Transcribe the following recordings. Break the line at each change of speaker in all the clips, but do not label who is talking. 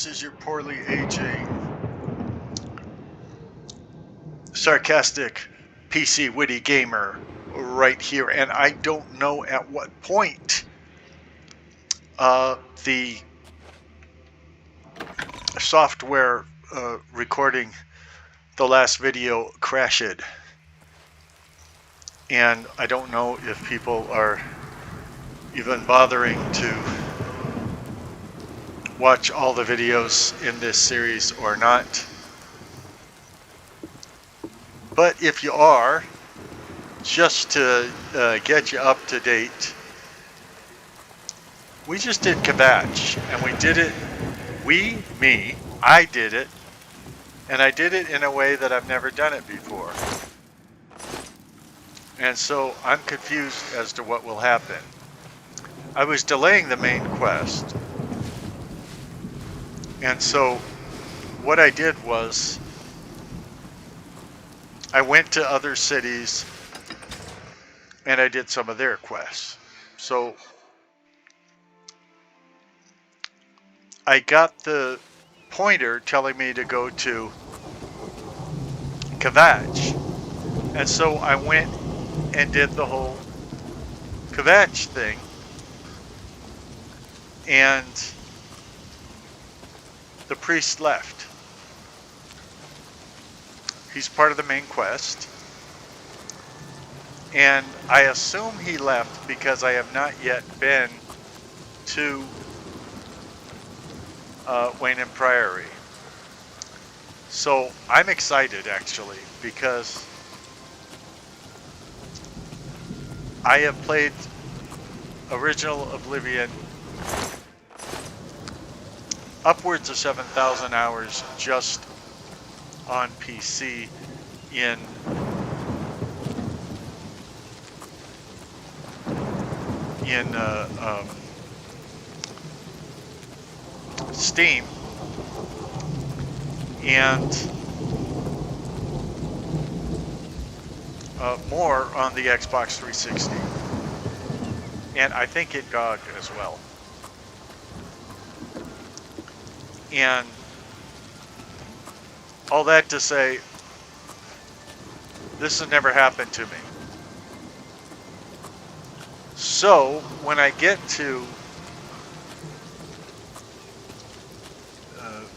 This is your poorly aging, sarcastic PC witty gamer right here, and I don't know at what point the software recording the last video crashed, and I don't know if people are even bothering to watch all the videos in this series or not. But if you are, just to get you up to date, we just did Kvatch, and we did it, I did it, and I did it in a way that I've never done it before. And so I'm confused as to what will happen. I was delaying the main quest, and so what I did was I went to other cities and I did some of their quests. So I got the pointer telling me to go to Kvatch, and so I went and did the whole Kvatch thing, and the priest left. He's part of the main quest, and I assume he left because I have not yet been to Wayne and Priory. So I'm excited actually, because I have played original Oblivion upwards of 7,000 hours just on PC in Steam, and more on the Xbox 360, and I think it GOG as well. And all that to say, this has never happened to me. So when I get to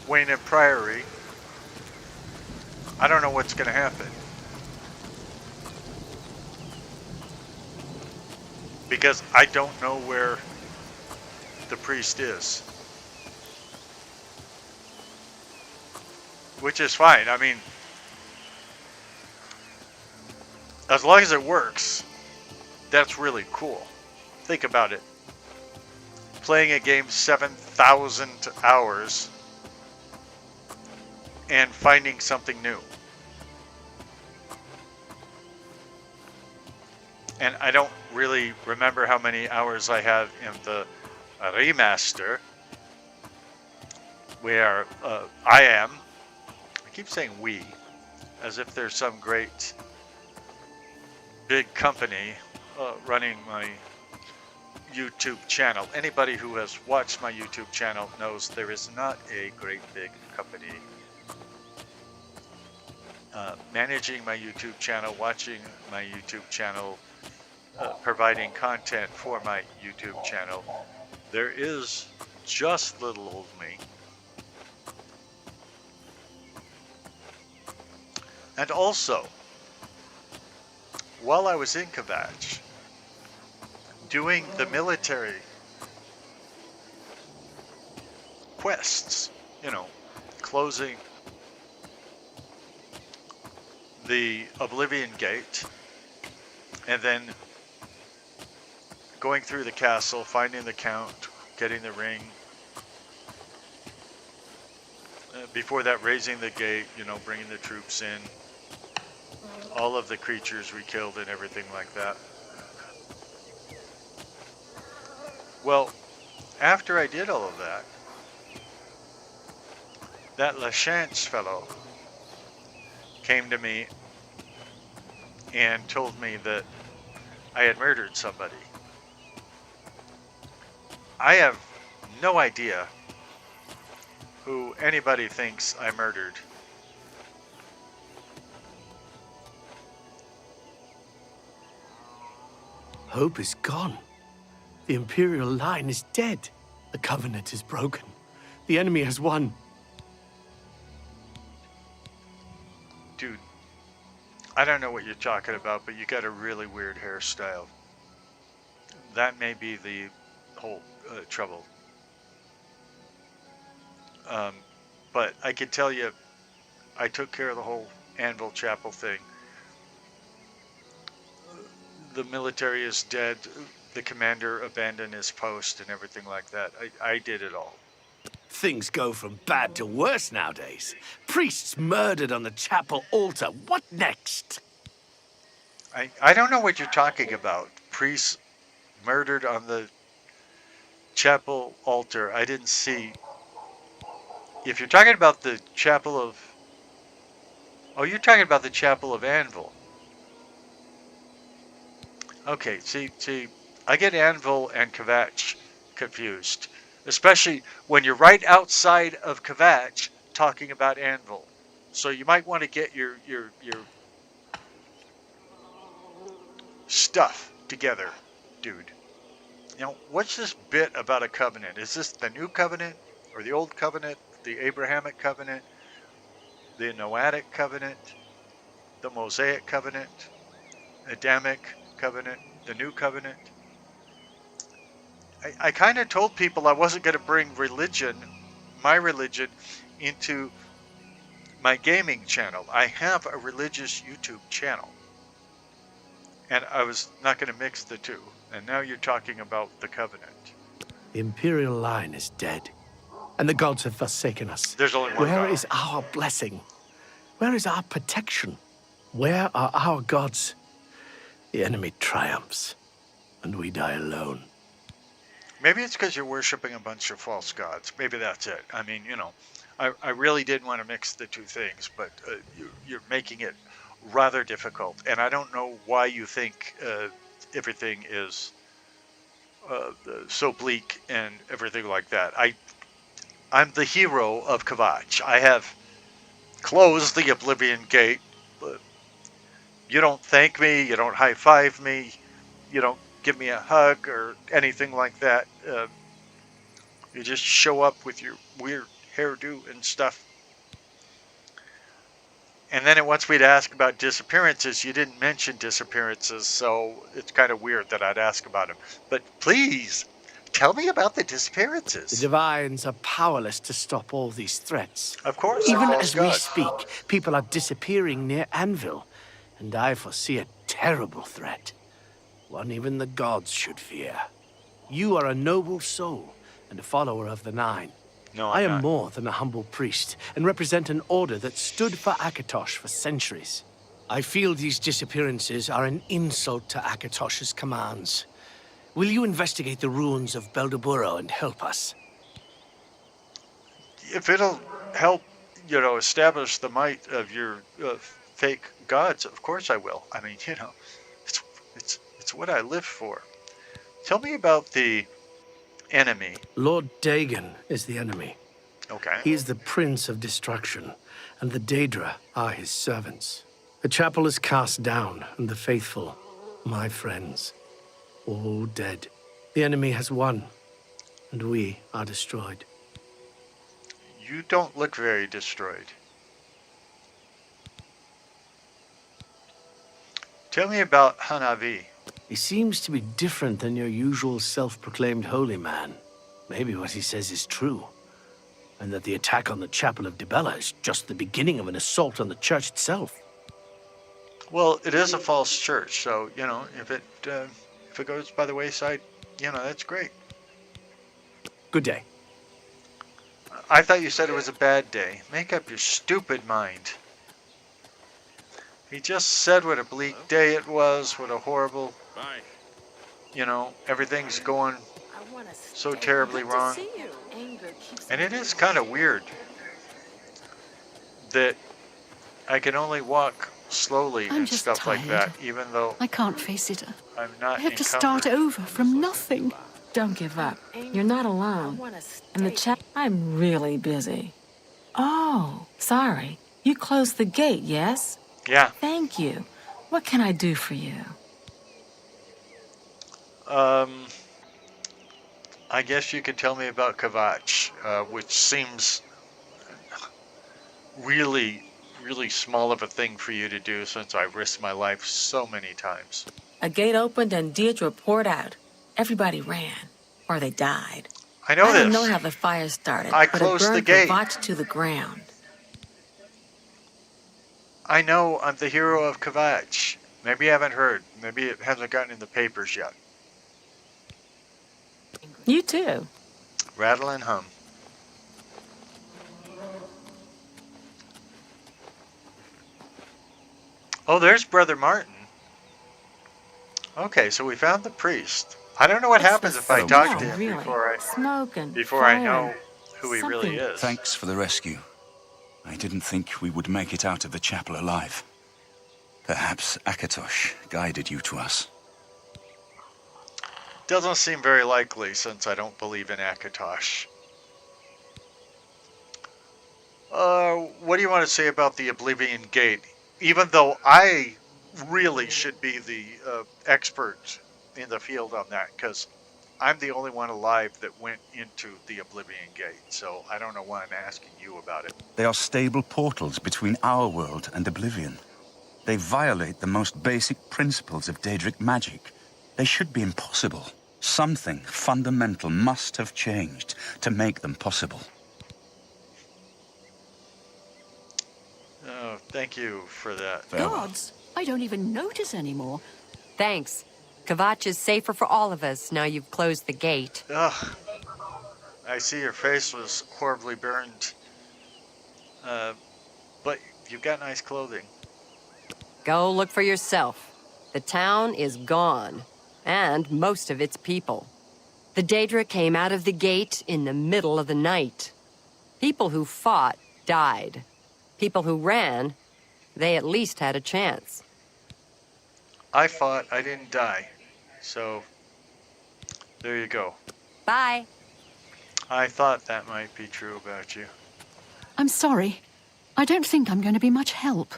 Wayne and Priory, I don't know what's going to happen, because I don't know where the priest is. Which is fine. I mean, as long as it works, that's really cool. Think about it. Playing a game 7,000 hours and finding something new. And I don't really remember how many hours I have in the remaster, where I keep saying we, as if there's some great big company running my YouTube channel. Anybody who has watched my YouTube channel knows there is not a great big company managing my YouTube channel, watching my YouTube channel, providing content for my YouTube channel. There is just little old me. And also, while I was in Kvatch, doing the military quests, you know, closing the Oblivion Gate, and then going through the castle, finding the Count, getting the ring. Before that, raising the gate, you know, bringing the troops in. All of the creatures we killed and everything like that. Well, after I did all of that LaChance fellow came to me and told me that I had murdered somebody. I have no idea who anybody thinks I murdered.
Hope is gone. The Imperial line is dead. The Covenant is broken. The enemy has won.
Dude, I don't know what you're talking about, but you got a really weird hairstyle. That may be the whole trouble. But I can tell you, I took care of the whole Anvil Chapel thing. The military is dead. The commander abandoned his post and everything like that. I did it all.
Things go from bad to worse nowadays. Priests murdered on the chapel altar. What next?
I don't know what you're talking about. Priests murdered on the chapel altar. I didn't see. If you're talking about the chapel of... Oh, you're talking about the chapel of Anvil. Okay, see, I get Anvil and Kvatch confused. Especially when you're right outside of Kvatch talking about Anvil. So you might want to get your stuff together, dude. You know, what's this bit about a covenant? Is this the new covenant or the old covenant, the Abrahamic covenant, the Noahic covenant, the Mosaic covenant, Adamic covenant, the new covenant? I kind of told people I wasn't going to bring religion, my religion, into my gaming channel. I have a religious YouTube channel. And I was not going to mix the two. And now you're talking about the covenant.
The Imperial line is dead. And the gods have forsaken us.
There's only one God.
Where is our blessing? Where is our protection? Where are our gods? The enemy triumphs, and we die alone.
Maybe it's because you're worshiping a bunch of false gods. Maybe that's it. I mean, you know, I really didn't want to mix the two things, but you're making it rather difficult. And I don't know why you think everything is so bleak and everything like that. I'm the hero of Kvatch. I have closed the Oblivion Gate. You don't thank me. You don't high-five me. You don't give me a hug or anything like that. You just show up with your weird hairdo and stuff. And then it wants me to ask about disappearances. You didn't mention disappearances, so it's kind of weird that I'd ask about them. But please, tell me about the disappearances.
The Divines are powerless to stop all these threats.
Of course.
Even as we speak, people are disappearing near Anvil, and I foresee a terrible threat. One even the gods should fear. You are a noble soul and a follower of the Nine.
No,
I am
not.
more than a humble priest and represent an order that stood for Akatosh for centuries. I feel these disappearances are an insult to Akatosh's commands. Will you investigate the ruins of Beldeburo and help us? If
it'll help, you know, establish the might of your fake gods, of course I will. I mean, you know, it's what I live for. Tell me about the enemy.
Lord Dagon is the enemy.
Okay.
He is the Prince of Destruction, and the Daedra are his servants. The chapel is cast down, and the faithful, my friends, all dead. The enemy has won, and we are destroyed.
You don't look very destroyed. Tell me about Hanavi.
He seems to be different than your usual self-proclaimed holy man. Maybe what he says is true, and that the attack on the Chapel of Dibella is just the beginning of an assault on the church itself.
Well, it is a false church, so, you know, if it goes by the wayside, you know, that's great.
Good day.
I thought you said it was a bad day. Make up your stupid mind. He just said what a bleak day it was, what a horrible, you know, everything's going so terribly wrong. And it is kind of weird that I can only walk slowly and stuff like that, even though
I can't face it.
I'm not
I have to
encumbered.
start over from nothing. Don't give up. You're not alone. And the chat, I'm really busy. Oh, sorry. You closed the gate, yes?
Yeah.
Thank you. What can I do for you?
I guess you could tell me about Kvatch, which seems really, really small of a thing for you to do since I've risked my life so many times.
A gate opened and Deirdre poured out. Everybody ran, or they died.
I know
I don't know
this.
how the fire started,
I
but it
closed the
burned
gate.
Kvatch to the ground.
I know I'm the hero of Kvatch. Maybe you haven't heard. Maybe it hasn't gotten in the papers yet.
You too.
Rattle and hum. Oh, there's Brother Martin. Okay, so we found the priest. I don't know what happens if I talk to him
really.
before I know who he really is.
Thanks for the rescue. I didn't think we would make it out of the chapel alive. Perhaps Akatosh guided you to us.
Doesn't seem very likely since I don't believe in Akatosh. What do you want to say about the Oblivion Gate? Even though I really should be the expert in the field on that, because I'm the only one alive that went into the Oblivion Gate, so I don't know why I'm asking you about it.
They are stable portals between our world and Oblivion. They violate the most basic principles of Daedric magic. They should be impossible. Something fundamental must have changed to make them possible.
Oh, thank you for that.
Gods, I don't even notice anymore.
Thanks. Kvatch is safer for all of us now you've closed the gate.
Ugh. I see your face was horribly burned. But you've got nice clothing.
Go look for yourself. The town is gone, and most of its people. The Daedra came out of the gate in the middle of the night. People who fought died. People who ran, they at least had a chance.
I fought, I didn't die. So, there you go.
Bye.
I thought that might be true about you.
I'm sorry. I don't think I'm going to be much help.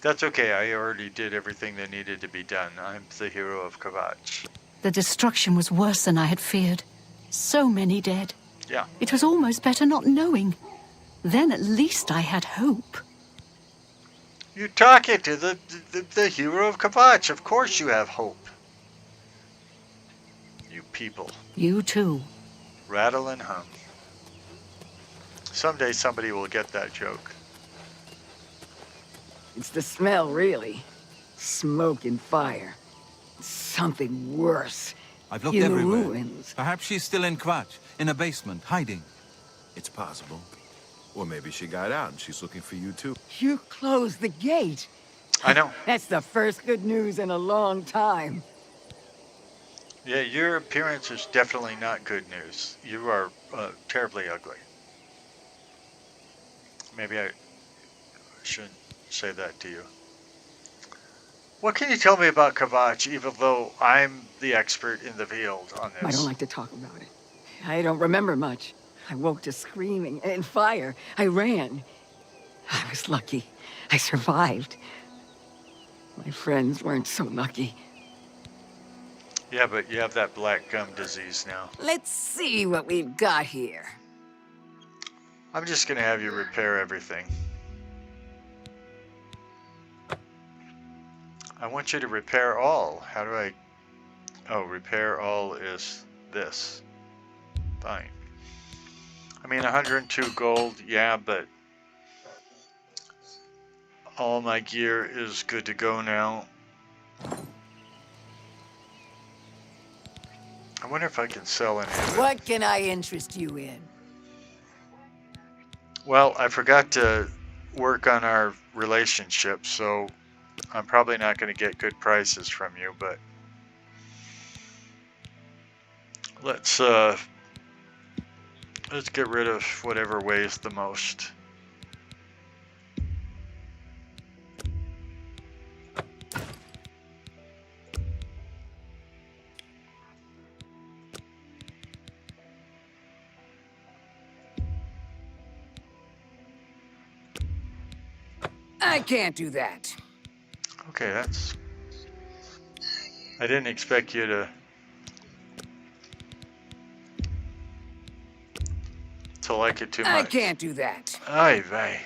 That's okay, I already did everything that needed to be done. I'm the hero of Kvatch.
The destruction was worse than I had feared. So many dead.
Yeah.
It was almost better not knowing. Then at least I had hope.
You're talking to the hero of Kvatch. Of course you have hope. You people.
You too.
Rattle and hum. Someday somebody will get that joke.
It's the smell, really. Smoke and fire. Something worse.
I've looked
In the
everywhere.
ruins.
Perhaps she's still in Kvatch, in a basement, hiding.
It's possible. Or maybe she got out and she's looking for you too.
You closed the gate.
I know.
That's the first good news in a long time.
Yeah, your appearance is definitely not good news. You are terribly ugly. Maybe I shouldn't say that to you. What can you tell me about Kvatch, even though I'm the expert in the field on this?
I don't like to talk about it. I don't remember much. I woke to screaming and fire. I ran. I was lucky. I survived. My friends weren't so lucky.
Yeah, but you have that black gum disease now.
Let's see what we've got here.
I'm just gonna have you repair everything. I want you to repair all. How do I... Oh, repair all is this. Fine. I mean, 102 gold, yeah, but all my gear is good to go now. I wonder if I can sell any of it.
What can I interest you in?
Well, I forgot to work on our relationship, so I'm probably not going to get good prices from you, but let's get rid of whatever weighs the most.
I can't do that.
Okay, that's... I didn't expect you to like it too much.
I can't do that.
Ay vey.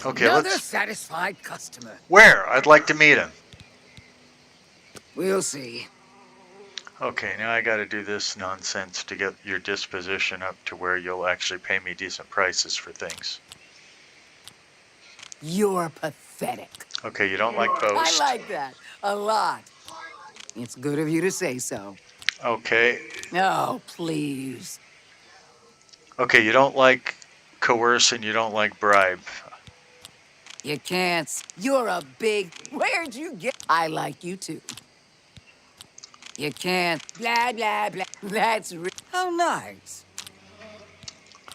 Okay,
Another
let's...
satisfied customer.
Where? I'd like to meet him.
We'll see.
Okay, now I gotta do this nonsense to get your disposition up to where you'll actually pay me decent prices for things.
You're pathetic.
Okay, you don't like boast.
I like that a lot. It's good of you to say so.
Okay.
Oh, please.
Okay, you don't like coerce and you don't like bribe.
You can't. You're a big... Where'd you get... I like you too. You can't... Blah, blah, blah. That's... How nice.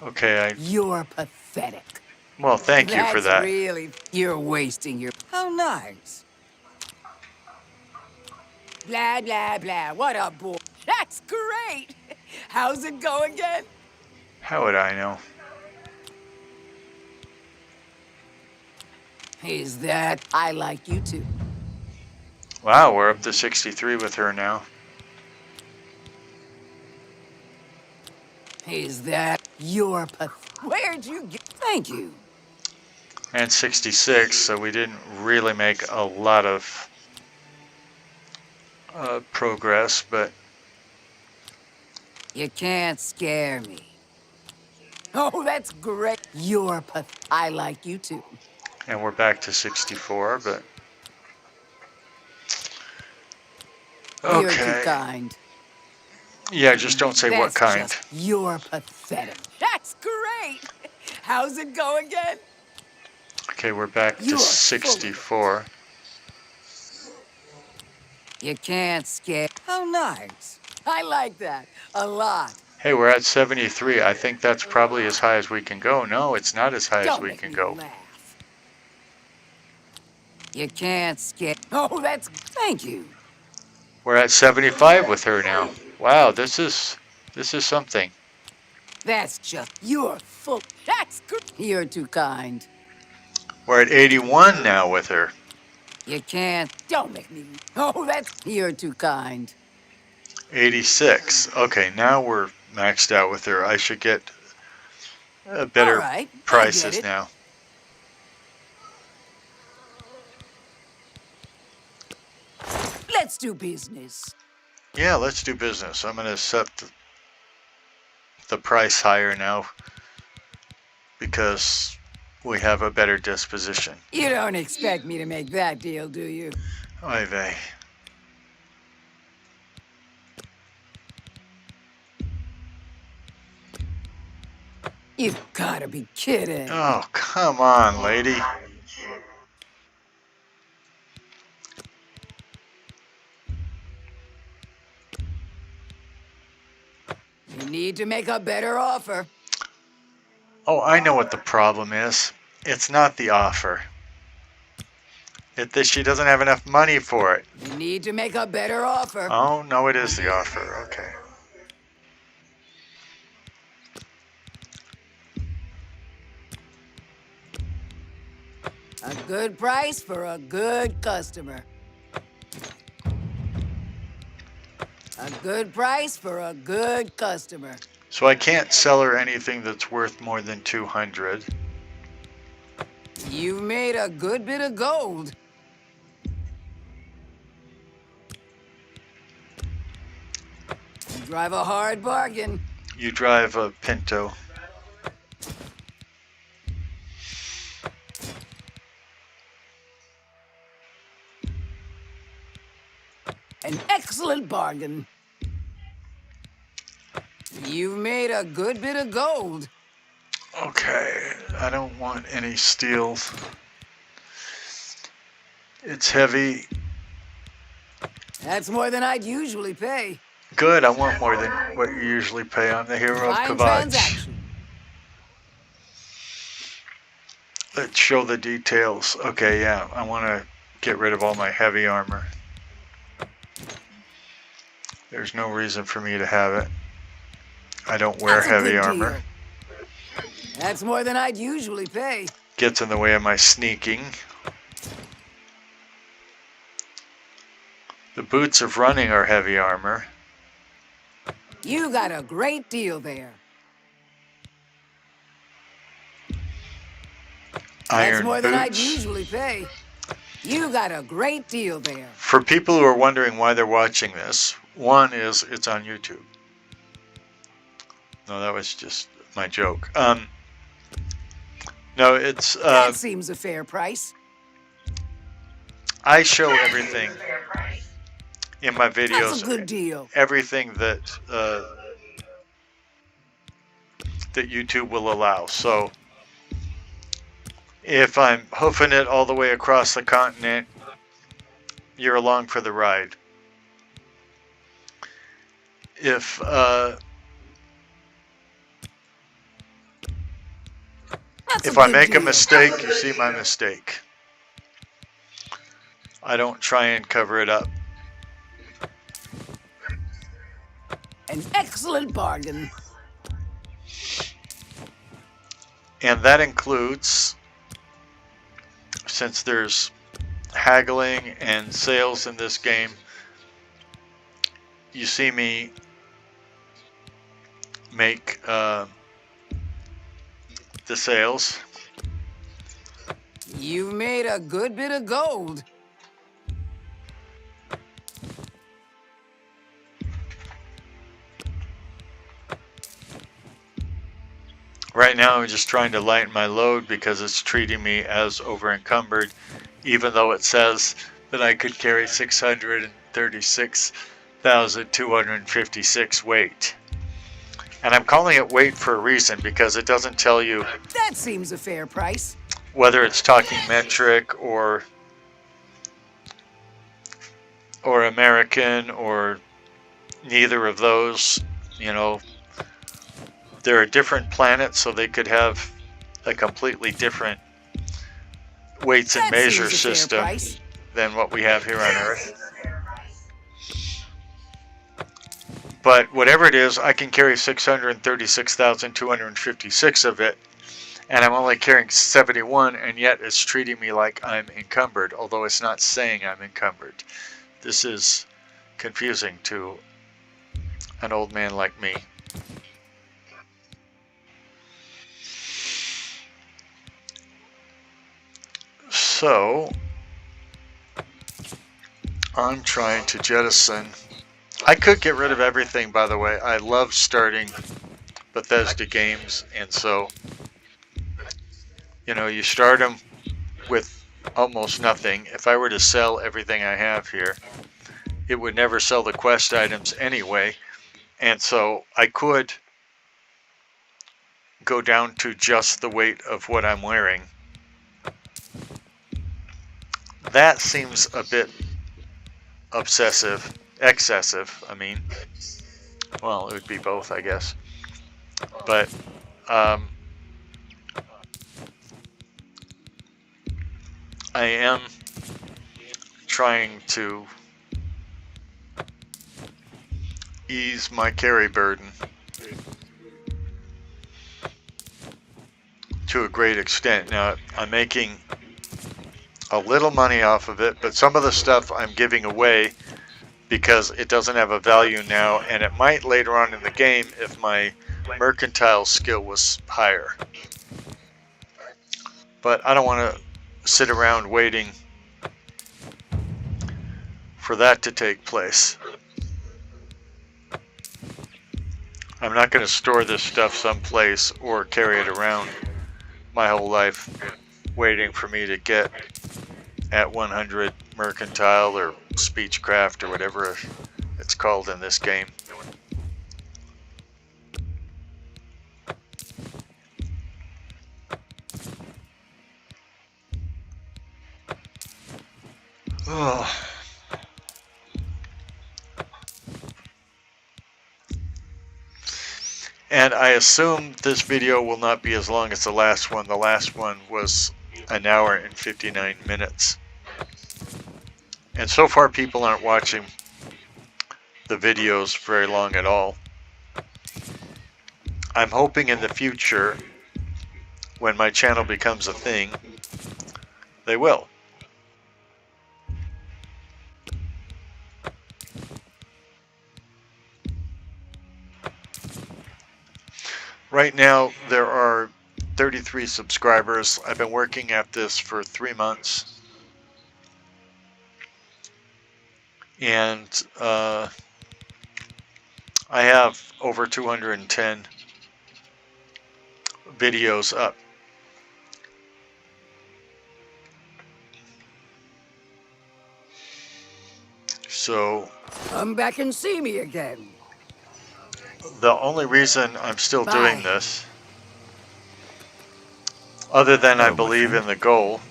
Okay,
You're pathetic.
Well, thank you for that.
That's really... You're wasting your... How nice. Blah, blah, blah. What a boy. That's great. How's it go again?
How would I know?
Is that... I like you too.
Wow, we're up to 63 with her now.
Is that... You're Where'd you get... Thank you.
And 66, so we didn't really make a lot of progress, but...
You can't scare me. Oh, that's great. You're I like you too.
And we're back to 64, but... Okay.
You're too kind.
Yeah, just don't say what kind.
You're pathetic. That's great. How's it go again?
Okay, we're back to 64.
You can't scare. How nice. I like that a lot.
Hey, we're at 73. I think that's probably as high as we can go. No, it's not as high as we can go.
Laugh. You can't scare. Oh, that's... Thank you.
We're at 75 with her now. Wow, this is something.
That's just... You're full... That's good. You're too kind.
We're at 81 now with her.
You can't... Don't make me... Oh, that's... You're too kind.
86. Okay, now we're maxed out with her. I should get better prices now.
Let's do business.
Yeah, let's do business. I'm going to set the price higher now because we have a better disposition.
You don't expect me to make that deal, do you?
Oy vey.
You've gotta be kidding.
Oh, come on, lady.
You need to make a better offer.
Oh, I know what the problem is. It's not the offer. It's that she doesn't have enough money for it.
You need to make a better offer.
Oh, no, it is the offer. Okay.
A good price for a good customer. A good price for a good customer.
So I can't sell her anything that's worth more than 200.
You've made a good bit of gold. You drive a hard bargain.
You drive a Pinto.
An excellent bargain. You've made a good bit of gold.
Okay, I don't want any steel. It's heavy.
That's more than I'd usually pay.
Good, I want more than what you usually pay. I'm the hero of
Fine
Kavach.
transaction.
Let's show the details. Okay, yeah, I want to get rid of all my heavy armor. There's no reason for me to have it. I don't wear
That's a
heavy
good
armor.
deal. That's more than I'd usually pay.
Gets in the way of my sneaking. The boots of running are heavy armor.
You got a great deal there. That's
Iron
more than I'd
boots.
usually pay. You got a great deal there.
For people who are wondering why they're watching this, one is it's on YouTube. No, that was just my joke. No, it's
That seems a fair price.
I show everything in my videos.
That's a good deal.
Everything that that YouTube will allow. So if I'm hoofing it all the way across the continent, you're along for the ride. If I make a mistake, you see my mistake. I don't try and cover it up.
An excellent bargain.
And that includes, since there's haggling and sales in this game, you see me make the sales.
You've made a good bit of gold.
Right now I'm just trying to lighten my load because it's treating me as over encumbered, even though it says that I could carry 636,256 weight. And I'm calling it weight for a reason, because it doesn't tell you
That seems a fair price.
whether it's talking metric or American or neither of those. You know, there are different planets, so they could have a completely different weights and
That
measure
seems a fair
system
price.
than what we have here on Earth. But whatever it is, I can carry 636,256 of it, and I'm only carrying 71, and yet it's treating me like I'm encumbered, although it's not saying I'm encumbered. This is confusing to an old man like me. So, I'm trying to jettison. I could get rid of everything, by the way. I love starting Bethesda games, and so, you know, you start them with almost nothing. If I were to sell everything I have here, it would never sell the quest items anyway, and so I could go down to just the weight of what I'm wearing. That seems a bit excessive, I mean. Well, it would be both, I guess. But, I am trying to ease my carry burden to a great extent. Now, I'm making a little money off of it, but some of the stuff I'm giving away because it doesn't have a value now, and it might later on in the game if my mercantile skill was higher. But I don't want to sit around waiting for that to take place. I'm not going to store this stuff someplace or carry it around my whole life waiting for me to get at 100 mercantile or speechcraft or whatever it's called in this game. Oh. And I assume this video will not be as long as the last one. The last one was an hour and 59 minutes. And so far people aren't watching the videos very long at all. I'm hoping in the future when my channel becomes a thing, they will. Right now, there are 33 subscribers. I've been working at this for 3 months. And I have over 210 videos up. So,
Come back and see me again.
the only reason I'm still doing this, other than I believe in the goal,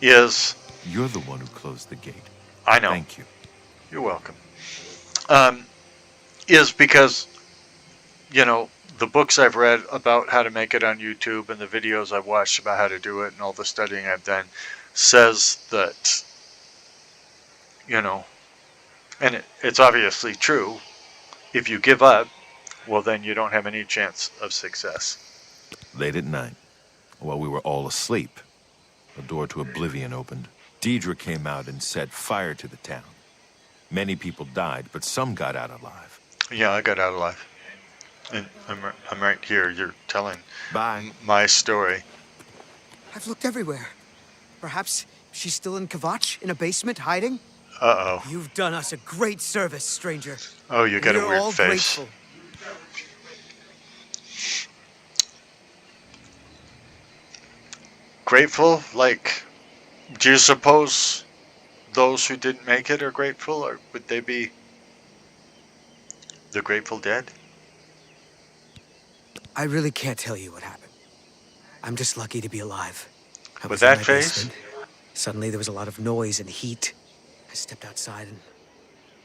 is...
You're the one who closed the gate.
I know.
Thank you.
You're welcome. Is because, you know, the books I've read about how to make it on YouTube and the videos I've watched about how to do it and all the studying I've done says that, you know, and it's obviously true, if you give up, well, then you don't have any chance of success.
Late at night, while we were all asleep, the door to Oblivion opened. Deidre came out and set fire to the town. Many people died, but some got out alive.
Yeah, I got out alive. And I'm right here. You're telling
Bye.
my story.
I've looked everywhere. Perhaps she's still in Kvatch, in a basement, hiding?
Uh-oh.
You've done us a great service, stranger.
Oh, you got a
We're
weird
all
face.
grateful.
Grateful? Like, do you suppose those who didn't make it are grateful, or would they be the Grateful Dead?
I really can't tell you what happened. I'm just lucky to be alive. I
With
was in
that
my
face?
basement. Suddenly there was a lot of noise and heat. I stepped outside and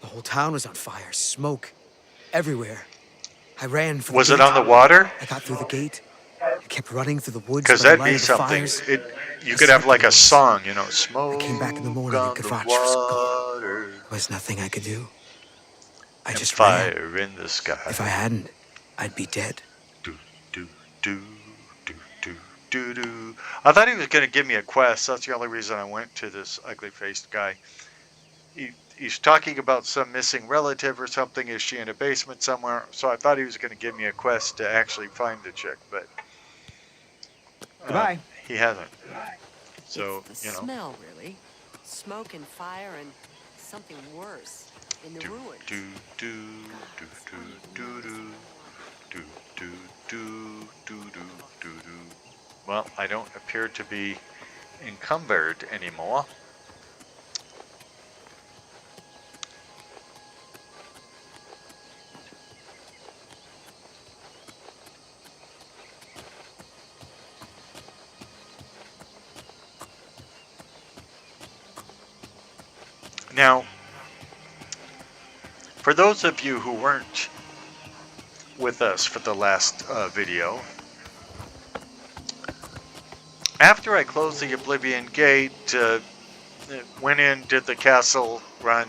the whole town was on fire. Smoke everywhere. I ran for the
Was it
gate.
on the water?
I got through the gate. I kept running through the woods.
Because
by the
that'd
light
be
of the
something.
fires.
You could have like a song, you know, smoke
I came back in the morning and
on the
Kvatch was gone.
water
There was nothing I could do. I
and
just ran.
fire in the sky.
If I hadn't, I'd be dead.
Do, do, do, do, do, do, do. I thought he was going to give me a quest. That's the only reason I went to this ugly-faced guy. He's talking about some missing relative or something. Is she in a basement somewhere? So I thought he was going to give me a quest to actually find the chick, but
Goodbye.
He hasn't. So,
It's the
you know.
smell, really. Smoke and fire and something worse in the
Do,
ruins.
do, do, do, do, do, do, do, do, do, do, do, do. Well, I don't appear to be encumbered anymore. Now, for those of you who weren't with us for the last video, after I closed the Oblivion Gate, went in, did the castle run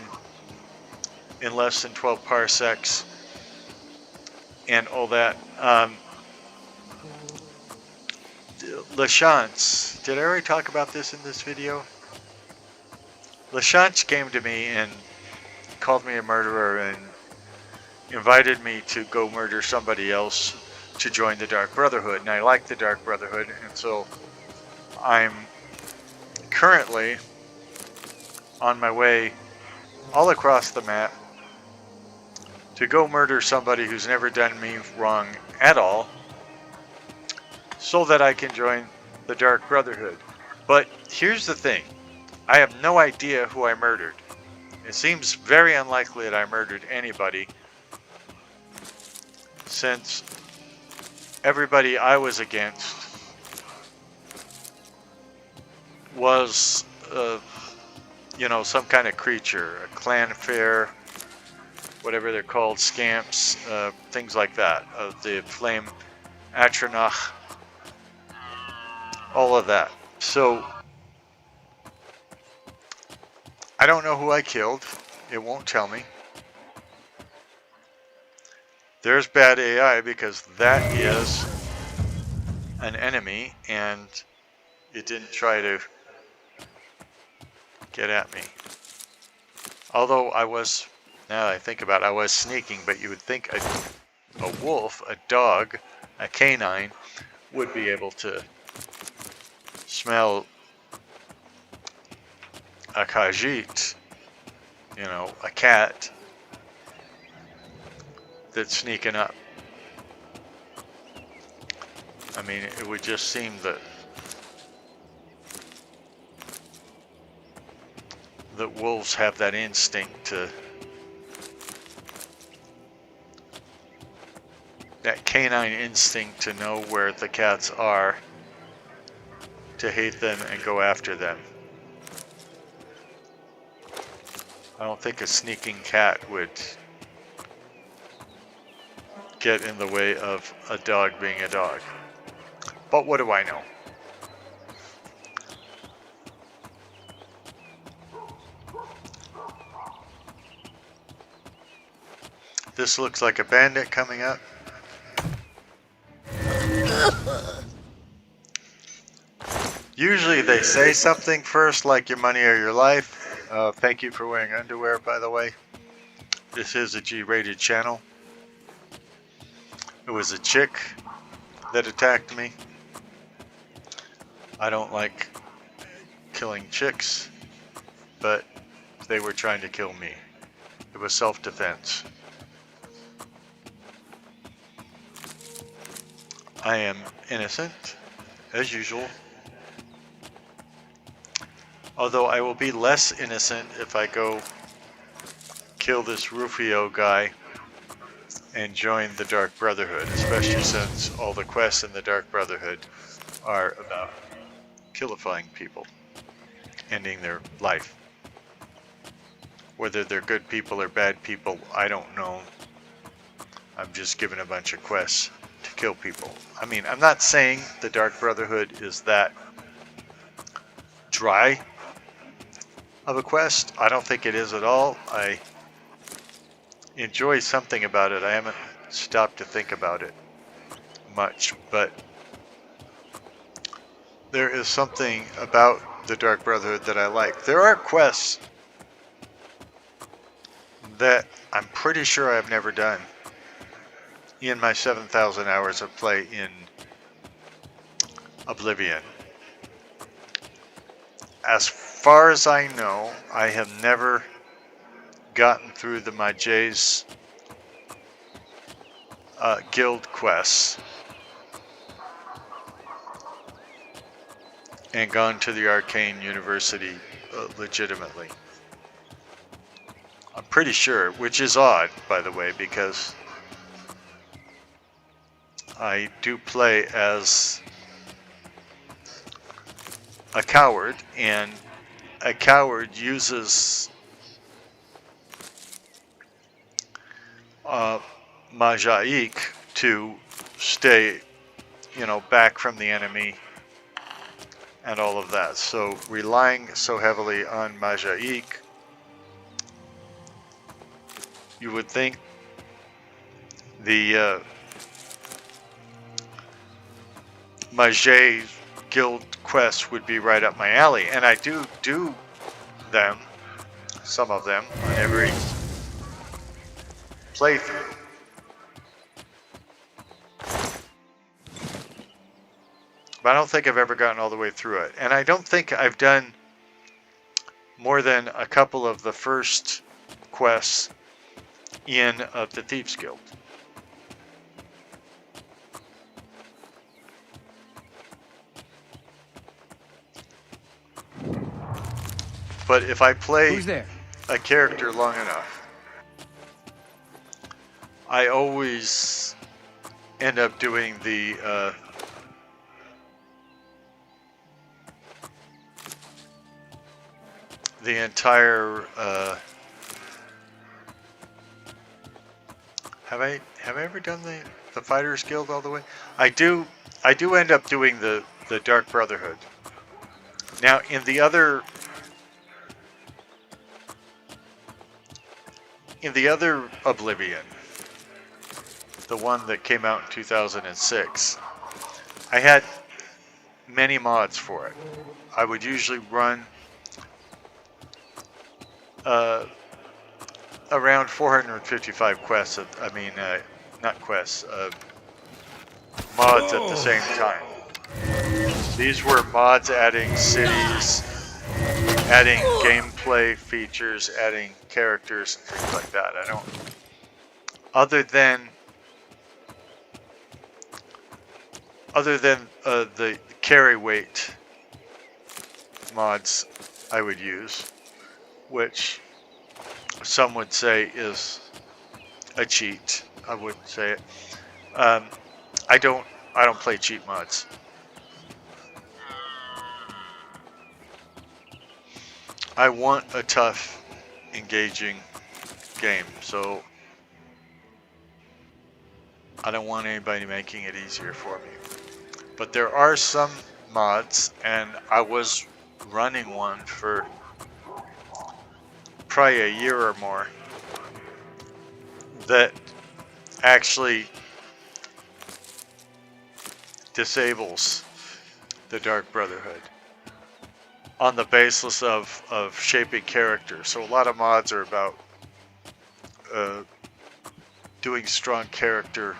in less than 12 parsecs, and all that. LaChance, did I already talk about this in this video? LaChance came to me and called me a murderer and invited me to go murder somebody else to join the Dark Brotherhood. And I like the Dark Brotherhood, and so I'm currently on my way all across the map to go murder somebody who's never done me wrong at all, so that I can join the Dark Brotherhood. But here's the thing. I have no idea who I murdered. It seems very unlikely that I murdered anybody, since everybody I was against was, you know, some kind of creature, a clan fair, whatever they're called, scamps, things like that, the flame Atronach, all of that. So I don't know who I killed. It won't tell me. There's bad AI, because that is an enemy and it didn't try to get at me. Although I was, now that I think about it, I was sneaking, but you would think a wolf, a dog, a canine would be able to smell a Khajiit, you know, a cat that's sneaking up. I mean, it would just seem that wolves have that instinct to, that canine instinct to know where the cats are, to hate them and go after them. I don't think a sneaking cat would get in the way of a dog being a dog. But what do I know? This looks like a bandit coming up. Usually they say something first, like your money or your life. Thank you for wearing underwear, by the way. This is a G-rated channel. It was a chick that attacked me. I don't like killing chicks, but they were trying to kill me. It was self-defense. I am innocent, as usual. Although I will be less innocent if I go kill this Rufio guy and join the Dark Brotherhood, especially since all the quests in the Dark Brotherhood are about killifying people, ending their life. Whether they're good people or bad people, I don't know. I'm just given a bunch of quests to kill people. I mean, I'm not saying the Dark Brotherhood is that dry of a quest. I don't think it is at all. I enjoy something about it. I haven't stopped to think about it much, but there is something about the Dark Brotherhood that I like. There are quests that I'm pretty sure I've never done in my 7,000 hours of play in Oblivion. As far as I know, I have never gotten through the Majay's guild quests and gone to the Arcane University legitimately. I'm pretty sure, which is odd, by the way, because I do play as a coward, and a coward uses Majaik to stay, you know, back from the enemy and all of that. So relying so heavily on Majaik, you would think the Majay guild quests would be right up my alley, and I do them, some of them, on every playthrough. But I don't think I've ever gotten all the way through it, and I don't think I've done more than a couple of the first quests in the Thieves Guild. But if I play a character long enough, I always end up doing the entire have I ever done the Fighters Guild all the way? I do end up doing the Dark Brotherhood. Now in the other Oblivion, the one that came out in 2006, I had many mods for it. I would usually run around 455 quests, not quests, mods at the same time. These were mods adding cities, adding gameplay features, adding characters and things like that. I don't, other than the carry weight mods I would use, which some would say is a cheat. I wouldn't say it. I don't play cheat mods. I want a tough, engaging game, so I don't want anybody making it easier for me. But there are some mods, and I was running one for probably a year or more, that actually disables the Dark Brotherhood on the basis of shaping character. So a lot of mods are about doing strong character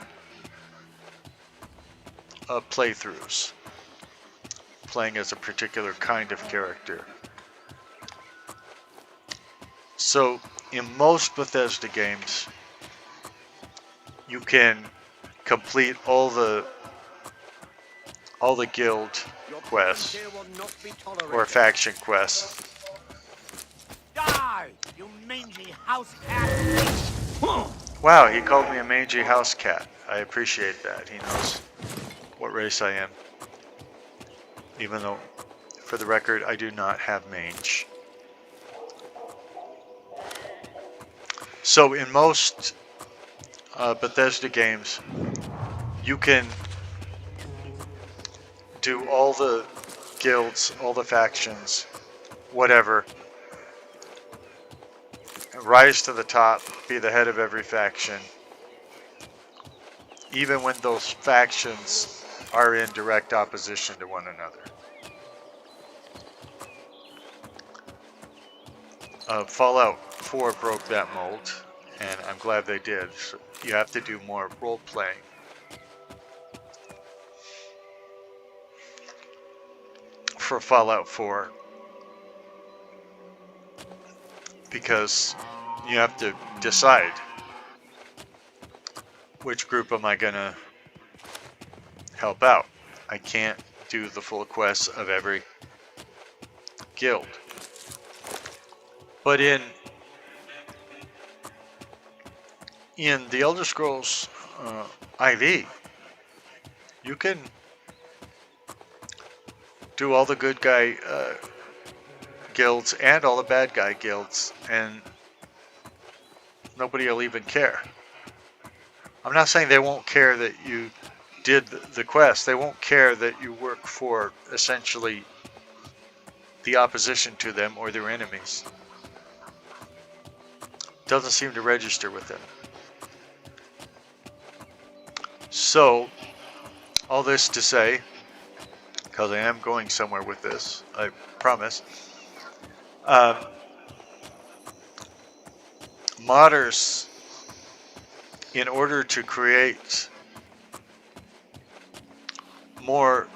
playthroughs, playing as a particular kind of character. So in most Bethesda games, you can complete all the guild quests or faction quests.
Die, you mangy house cat!
Wow, he called me a mangy house cat. I appreciate that. He knows what race I am. Even though, for the record, I do not have mange. So in most Bethesda games, you can do all the guilds, all the factions, whatever, rise to the top, be the head of every faction, even when those factions are in direct opposition to one another. Fallout 4 broke that mold, and I'm glad they did. So you have to do more role-playing. For Fallout 4, because you have to decide which group am I gonna help out. I can't do the full quests of every guild. But in the Elder Scrolls IV, you can do all the good guy guilds and all the bad guy guilds, and nobody will even care. I'm not saying they won't care that you did the quest. They won't care that you work for essentially the opposition to them or their enemies. Doesn't seem to register with them. So, all this to say, because I am going somewhere with this, I promise. Modders, in order to create more,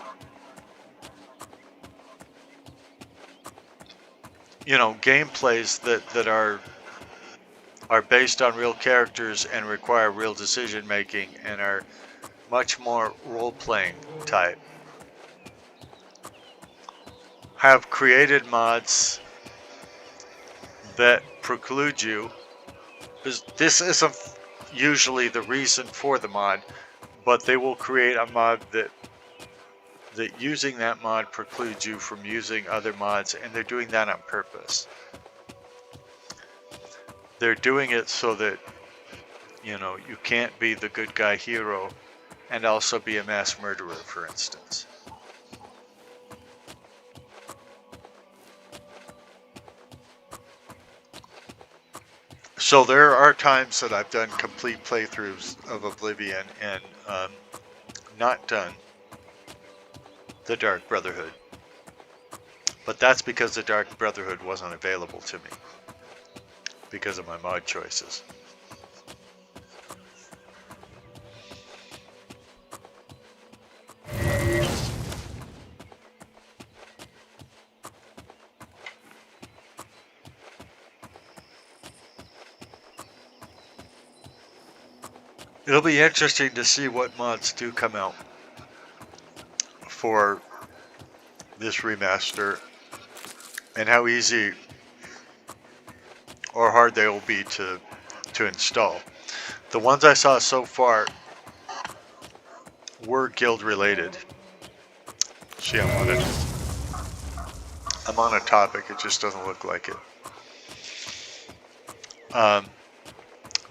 gameplays that are based on real characters and require real decision making and are much more role-playing type, have created mods that preclude you. This isn't usually the reason for the mod, but they will create a mod that using that mod precludes you from using other mods, and they're doing that on purpose. They're doing it so that, you can't be the good guy hero and also be a mass murderer, for instance. So there are times that I've done complete playthroughs of Oblivion and not done the Dark Brotherhood. But that's because the Dark Brotherhood wasn't available to me because of my mod choices. It'll be interesting to see what mods do come out for this remaster and how easy or hard they will be to install. The ones I saw so far were guild related. See, I'm on a topic, it just doesn't look like it.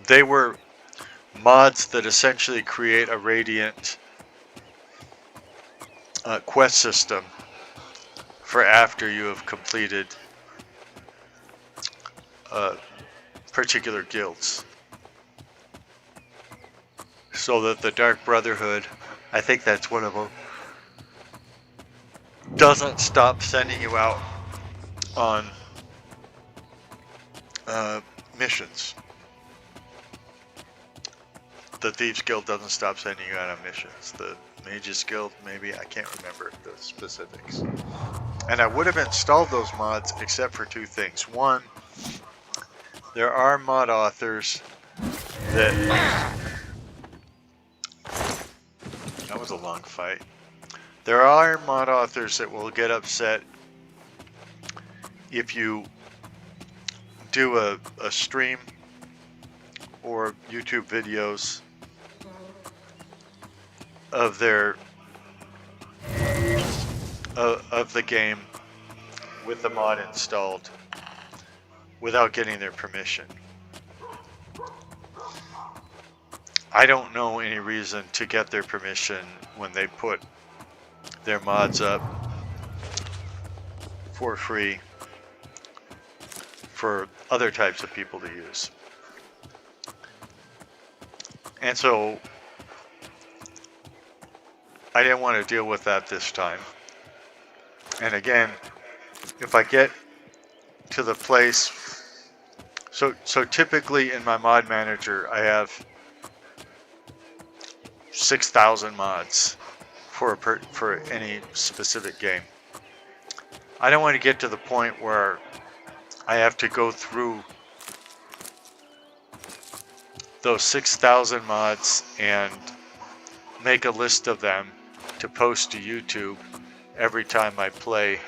They were mods that essentially create a Radiant quest system for after you have completed particular guilds. So that the Dark Brotherhood, I think that's one of them, doesn't stop sending you out on missions. The Thieves Guild doesn't stop sending you out on missions. The Mages Guild, maybe, I can't remember the specifics. And I would have installed those mods except for two things. One, there are mod authors that was a long fight. There are mod authors that will get upset if you do a stream or YouTube videos of their of the game with the mod installed without getting their permission. I don't know any reason to get their permission when they put their mods up for free for other types of people to use. And so I didn't want to deal with that this time. And again, if I get to the place, so typically in my mod manager I have 6,000 mods for any specific game. I don't want to get to the point where I have to go through those 6,000 mods and make a list of them to post to YouTube every time I play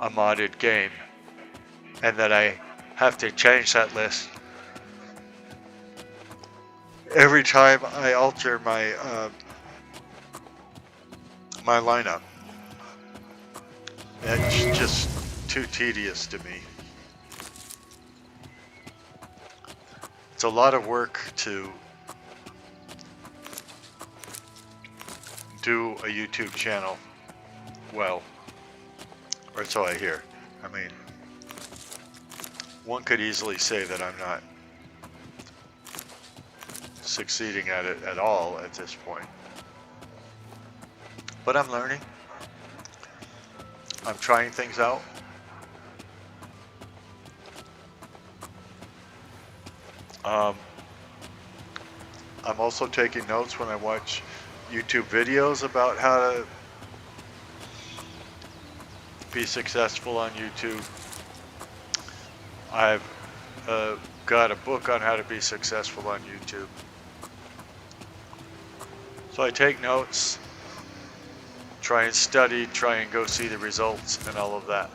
a modded game, and that I have to change that list every time I alter my my lineup. That's just too tedious to me. It's a lot of work to do a YouTube channel well, or so I hear. I mean, one could easily say that I'm not succeeding at it at all at this point. But I'm learning. I'm trying things out. I'm also taking notes when I watch YouTube videos about how to be successful on YouTube. I've got a book on how to be successful on YouTube. So I take notes, try and study, try and go see the results and all of that.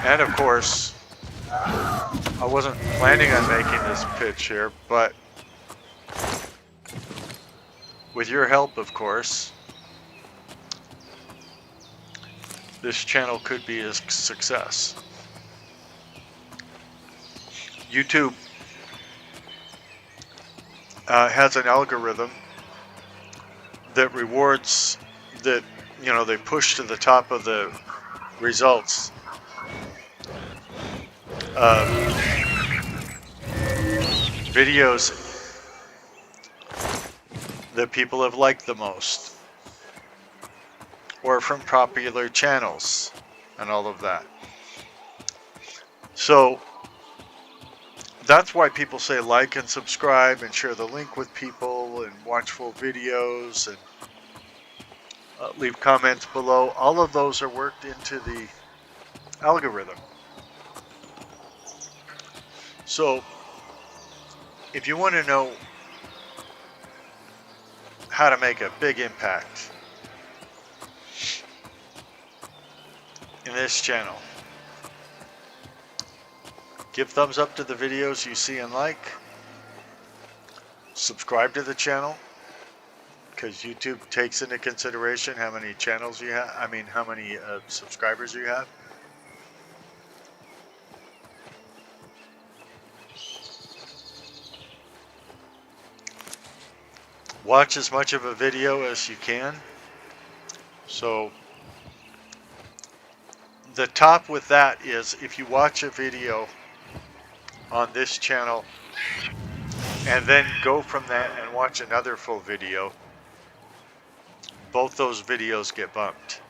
And of course, I wasn't planning on making this pitch here, but with your help, of course, this channel could be a success. YouTube has an algorithm that rewards that, you know, they push to the top of the results videos that people have liked the most, or from popular channels and all of that. So that's why people say like and subscribe and share the link with people and watch full videos and leave comments below. All of those are worked into the algorithm. So if you want to know how to make a big impact in this channel, give thumbs up to the videos you see and like. Subscribe to the channel, because YouTube takes into consideration how many channels you have, how many subscribers you have. Watch as much of a video as you can. So the top with that is, if you watch a video on this channel and then go from that and watch another full video, both those videos get bumped.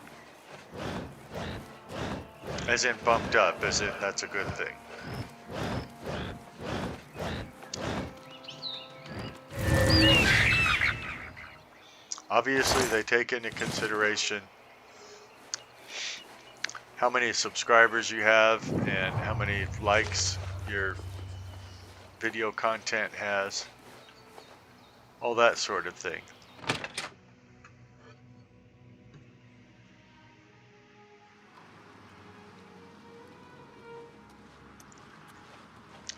As in bumped up, as in that's a good thing. Obviously, they take into consideration how many subscribers you have and how many likes your video content has. All that sort of thing.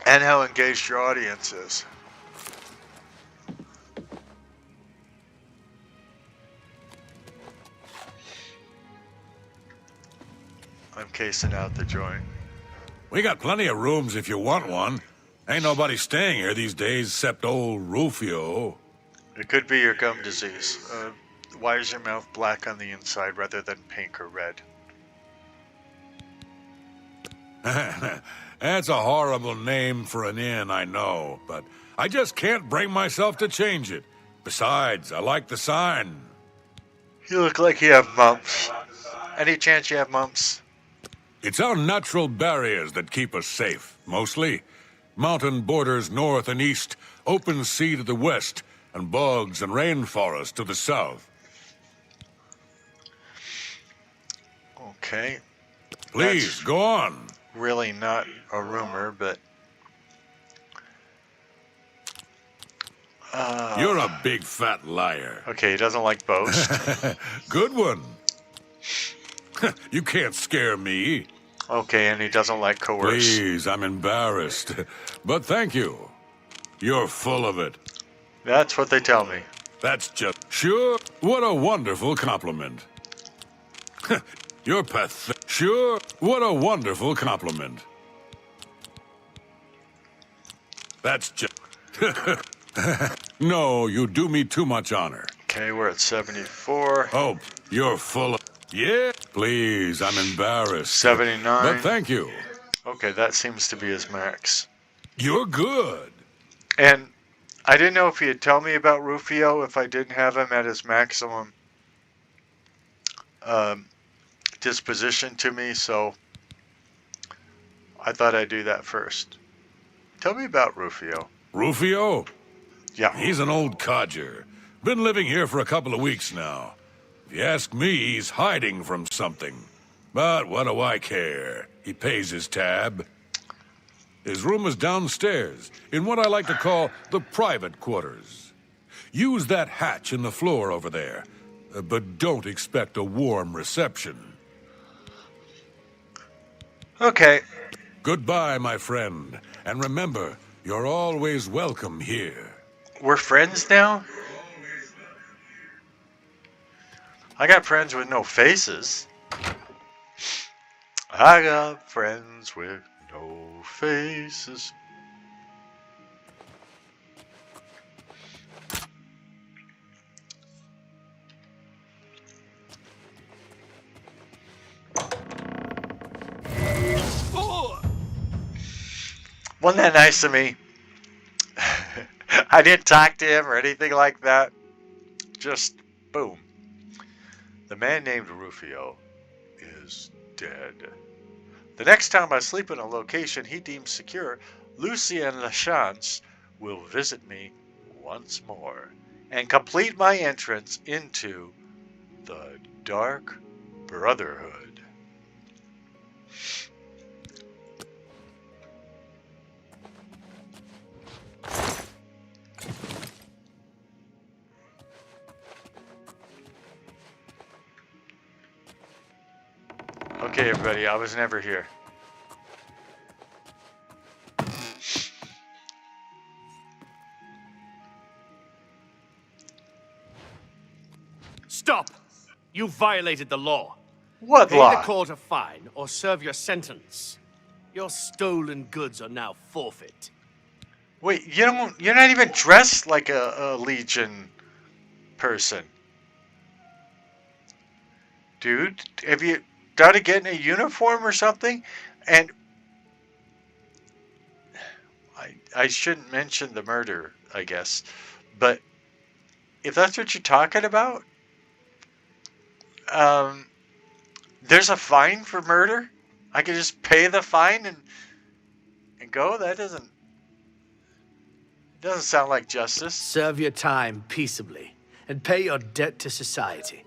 And how engaged your audience is. I'm casing out the joint.
We got plenty of rooms if you want one. Ain't nobody staying here these days except old Rufio.
It could be your gum disease. Why is your mouth black on the inside rather than pink or red?
That's a horrible name for an inn, I know, but I just can't bring myself to change it. Besides, I like the sign.
You look like you have mumps. Any chance you have mumps?
It's our natural barriers that keep us safe, mostly. Mountain borders north and east, open sea to the west, and bogs and rainforest to the south.
Okay.
Please,
That's
go on.
Really not a rumor, but...
You're a big fat liar.
Okay, he doesn't like boast.
Good one. You can't scare me.
Okay, and he doesn't like coerce.
Please, I'm embarrassed. But thank you. You're full of it.
That's what they tell me.
That's just... Sure, what a wonderful compliment. You're pathetic. Sure, what a wonderful compliment. That's just... No, you do me too much honor.
Okay, we're at 74.
Oh, you're full of... Yeah, please, I'm embarrassed.
79.
But thank you.
Okay, that seems to be his max.
You're good.
And I didn't know if he'd tell me about Rufio if I didn't have him at his maximum disposition to me, so I thought I'd do that first. Tell me about Rufio.
Rufio?
Yeah.
He's an old codger. Been living here for a couple of weeks now. If you ask me, he's hiding from something. But what do I care? He pays his tab. His room is downstairs, in what I like to call the private quarters. Use that hatch in the floor over there, but don't expect a warm reception.
Okay.
Goodbye, my friend. And remember, you're always welcome here.
We're friends now? I got friends with no faces. I got friends with no faces. Wasn't that nice of me? I didn't talk to him or anything like that. Just boom. The man named Rufio is dead. The next time I sleep in a location he deems secure, Lucien Lachance will visit me once more and complete my entrance into the Dark Brotherhood. Okay, everybody, I was never here.
Stop! You violated the law.
What
Pay
law?
the court a fine or serve your sentence. Your stolen goods are now forfeit.
Wait, you're not even dressed like a Legion person. Dude, have you got to get in a uniform or something? And I shouldn't mention the murder, I guess. But if that's what you're talking about, there's a fine for murder? I can just pay the fine and go? That doesn't sound like justice.
Serve your time peaceably and pay your debt to society.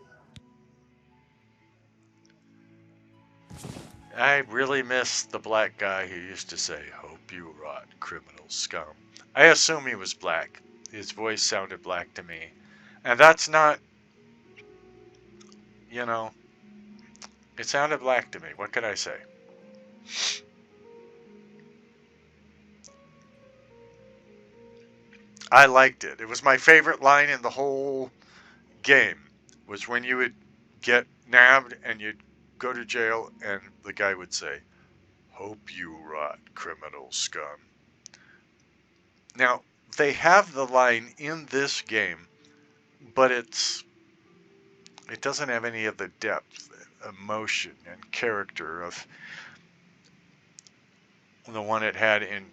I really miss the black guy who used to say, "Hope you rot, criminal scum." I assume he was black. His voice sounded black to me. And that's not, you know, it sounded black to me. What could I say? I liked it. It was my favorite line in the whole game, was when you would get nabbed and you'd go to jail and the guy would say, "Hope you rot, criminal scum." Now, they have the line in this game, but it doesn't have any of the depth, emotion, and character of the one it had in